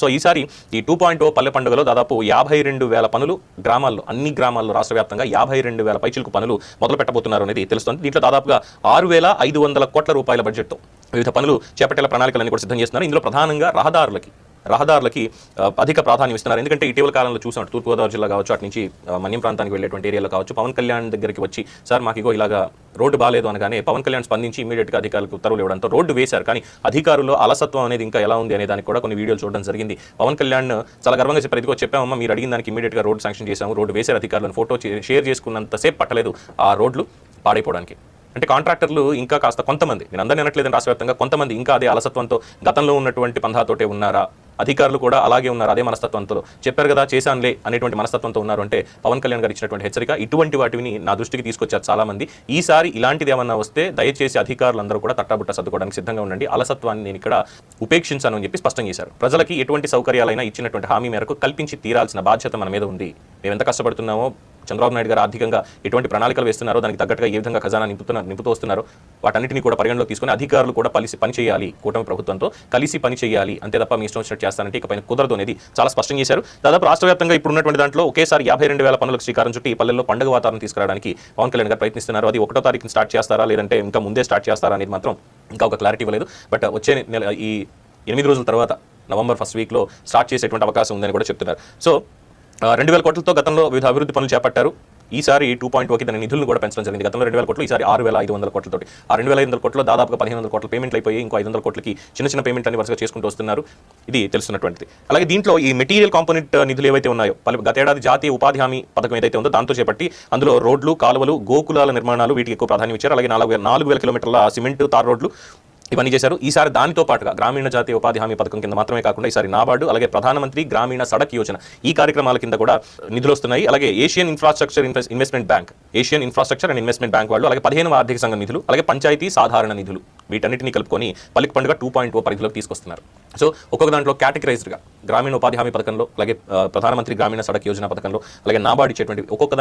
So ఈసారి ఈ 2.0 పల్లె పండుగలో దాదాపు 52,000 పనులు గ్రామాల్లో, అన్ని గ్రామాల్లో రాష్ట్ర వ్యాప్తంగా 52,000 పైచిలకు పనులు మొదలు పెట్టబోతున్నారు అనేది తెలుస్తుంది. దీంట్లో దాదాపుగా 6,500 కోట్ల రూపాయల బడ్జెట్తో వివిధ పనులు చేపట్టేల ప్రణాళికలన్నీ కూడా సిద్ధం చేస్తున్నారు. ఇందులో ప్రధానంగా రహదారులకి అధిక ప్రాధాన్యం ఇస్తున్నారు. ఎందుకంటే ఇటీవల కాలంలో చూసాం, తూర్పుగోదావరి జిల్లా కావచ్చు, అటు నుంచి మన్యం ప్రాంతానికి వెళ్ళేటువంటి ఏరియాలో కావచ్చు, పవన్ కళ్యాణ్ దగ్గరికి వచ్చి సార్ మాకు ఇగో ఇలాగా రోడ్డు బాగాలేదు అనగానే పవన్ కళ్యాణ్ స్పందించి ఇమీడియట్గా అధికారులకు ఉత్తర్వులు ఇవ్వడంతో రోడ్డు వేశారు. కానీ అధికారుల్లో అలసత్వం అనేది ఇంకా ఎలా ఉంది అనే దానికి కూడా కొన్ని వీడియోలు చూడడం జరిగింది. పవన్ కళ్యాణ్ చాలా గర్వంగా చెప్పారు, ఇదిగో చెప్పామమ్మా, మీరు అడిగిన దానికి ఇమీడియట్గా రోడ్డు శాంక్షన్ చేశాము, రోడ్డు వేశారు అధికారులను, ఫోటో షేర్ చేసుకున్నంతసేపు పట్టలేదు ఆ రోడ్లు పాడైపోవడానికి. అంటే కాంట్రాక్టర్లు ఇంకా కాస్త కొంతమంది, నేను అందరినీ అనట్లేదని రాష్ట్ర వ్యాప్తంగా కొంతమంది ఇంకా అదే అలసత్వంతో గతంలో ఉన్నటువంటి పంధాతోటే ఉన్నారా, అధికారులు కూడా అలాగే ఉన్నారు అదే మనస్తత్వంతో, చెప్పారు కదా చేశానులే అనేటువంటి మనస్తత్వంతో ఉన్నారు అంటే పవన్ కళ్యాణ్ గారు ఇచ్చినటువంటి హెచ్చరిక. ఇటువంటి వాటిని నా దృష్టికి తీసుకొచ్చారు చాలా మంది. ఈసారి ఇలాంటిది ఏమన్నా వస్తే దయచేసి అధికారులందరూ కూడా తట్టాబుట్ట సర్దుకోవడానికి సిద్ధంగా ఉండండి, అలసత్వాన్ని నేను ఇక్కడ ఉపేక్షించాను అని చెప్పి స్పష్టం చేశారు. ప్రజలకి ఎటువంటి సౌకర్యాలైనా ఇచ్చినటువంటి హామీ మేరకు కల్పించి తీరాల్సిన బాధ్యత మన మీద ఉంది. మేము ఎంత కష్టపడుతున్నామో, చంద్రబాబు నాయుడు గారు ఆర్థికంగా ఎటువంటి ప్రణాళికలు వేస్తున్నారో, దానికి తగ్గట్టుగా ఏ విధంగా ఖజానా నింపుతూ వస్తున్నారో వాటన్నిటిని కూడా పరిగణలోకి తీసుకుని అధికారులు కూడా పని చేయాలి, కూటమి ప్రభుత్వంతో కలిసి పని చేయాలి, అంతే తప్ప మీ ఇష్టం వచ్చినట్టు చేస్తానంటే ఇకపైన కుదరదు అనేది చాలా స్పష్టం చేశారు. దాదాపు రాష్ట్ర వ్యాప్తంగా ఇప్పుడు ఉన్నటువంటి దాంట్లో ఒకేసారి 52,000 పనులకు శ్రీకారం చుట్టి ఈ పల్లెల్లో పండుగ వాతావరణం తీసుకురావడానికి పవన్ కళ్యాణ్ గారు ప్రయత్నిస్తున్నారు. అది 1వ తారీఖున స్టార్ట్ చేస్తారా లేదంటే ఇంకా ముందే స్టార్ట్ చేస్తారా అనేది మాత్రం ఇంకా ఒక క్లారిటీ ఇవ్వలేదు. బట్ వచ్చే నెల ఈ 8 రోజుల తర్వాత నవంబర్ 1st వీక్లో స్టార్ట్ చేసేటువంటి అవకాశం ఉందని కూడా చెప్తున్నారు. సో 2,000 కోట్లతో గతంలో వివిధ అభివృద్ధి పనులు చేపట్టారు. ఈసారి 2.0కి దాని నిధులను కూడా పెంచడం జరిగింది. గతంలో 2,000 కోట్లు, ఈసారి 6,500 కోట్లతో. ఆ 2,500 కోట్లలో దాదాపుగా 1,500 కోట్ల పేమెంట్లు అయిపోయి ఇంకో 500 కోట్లకి చిన్న పేమెంట్ అన్ని వరుసగా చేసుకుంటూ వస్తున్నారు. ఇది తెలుస్తున్నటువంటిది. అలాగే దీంట్లో ఈ మెటీరియల్ కాంపోనెంట్ నిధులు ఏవైతే ఉన్నాయో, గతేడాది జాతీయ ఉపాధి హామీ పథకం ఏదైతే ఉందో దాంతో చేపట్టి అందులో రోడ్లు, కాలువలు, గోకులాల నిర్మాణాలు వీటికి ఎక్కువ ప్రాధాన్యం ఇచ్చారు. అలాగే 4,000 కిలోమీటర్ల సిమెంట్, తార్ రోడ్లు ఇవన్నీ చేశారు. ఈసారి దానితో పాటుగా గ్రామీణ జాతీయ ఉపాధి హామీ పథకం కింద మాత్రమే కాకుండా ఈసారి నాబార్డు, అలాగే ప్రధానమంత్రి గ్రామీణ సడక్ యోజన ఈ కార్యక్రమాల కింద కూడా నిధులు వస్తున్నాయి. అలాగే ఏషియన్ ఇన్ఫ్రాస్ట్రక్చర్ ఇన్వెస్ట్మెంట్ బ్యాంక్ వాళ్ళు, అలాగే 15వ ఆర్థిక సంఘం నిధులు, అలాగే పంచాయతీ సాధారణ నిధులు, వీటన్నిటిని కలుపుకొని పల్లె పండుగ 2.0 పరిధిలోకి తీసుకొస్తున్నారు. సో ఒక్కొక్క దాంట్లో కేటగిరైజ్డ్గా గ్రామీణ ఉపాధి హామీ పథకంలో, అలాగే ప్రధానమంత్రి గ్రామీణ సడక్ యోజన పథకంలో, అలాగే నాబార్డు ఇచ్చేటువంటి ఒక్కొక్క